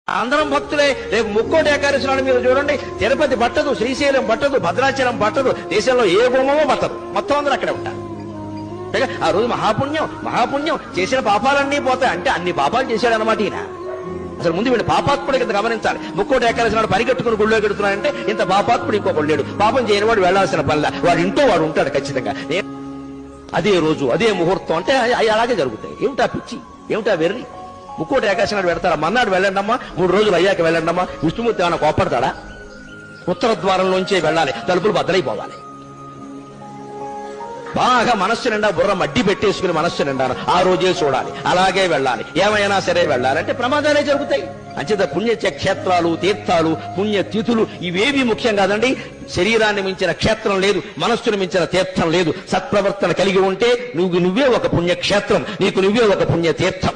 అందరం భక్తులే. రేపు ముక్కోటి ఏకాదశి నాడు మీరు చూడండి, తిరుపతి పట్టదు, శ్రీశైలం పట్టదు, భద్రాచలం పట్టదు, దేశంలో ఏ గుమ్మమో పట్టదు, మొత్తం అందరూ అక్కడే ఉంటారు. ఆ రోజు మహాపుణ్యం చేసిన పాపాలన్నీ పోతాయి. అంటే అన్ని పాపాలు చేశాడు అన్నమాట ఈయన. అసలు ముందు వీడు పాపాత్ముడు కింద గమనించాలి. ముక్కోటి ఏకాదశి నాడు పరిగెట్టుకుని గుళ్ళో పెడుతున్నాడంటే ఇంత పాపాత్ముడు ఇంకొకడు లేడు. పాపం చేయని వాడు వెళ్లాల్సిన పనిలా, వాడు ఇంట్లో వాడు ఉంటాడు ఖచ్చితంగా. అదే రోజు అదే ముహూర్తం అంటే అలాగే జరుగుతాయి. ఏమిటా పిచ్చి, ఏమిటా వెర్రి? ముక్కోటి ఏకాదశి నాడు పెడతారా? మన్నాడు వెళ్ళండమ్మా, 3 రోజులు అయ్యాక వెళ్ళండమ్మా. విష్ణుమూర్తి ఏమైనా కోపడతాడా? ఉత్తర ద్వారంలోంచే వెళ్ళాలి, తలుపులు బద్దలైపోవాలి. బాగా మనస్సు నిండా బుర్ర మడ్డి పెట్టేసుకుని మనస్సు నిండాను ఆ రోజే చూడాలి, అలాగే వెళ్ళాలి, ఏమైనా సరే వెళ్ళాలంటే ప్రమాదాలే జరుగుతాయి. అంచేత పుణ్యక్షేత్రాలు, తీర్థాలు, పుణ్యతిథులు ఇవేవి ముఖ్యం కాదండి. శరీరాన్ని మించిన క్షేత్రం లేదు, మనస్సును మించిన తీర్థం లేదు. సత్ప్రవర్తన కలిగి ఉంటే నువ్వే ఒక పుణ్యక్షేత్రం, నీకు నువ్వే ఒక పుణ్యతీర్థం.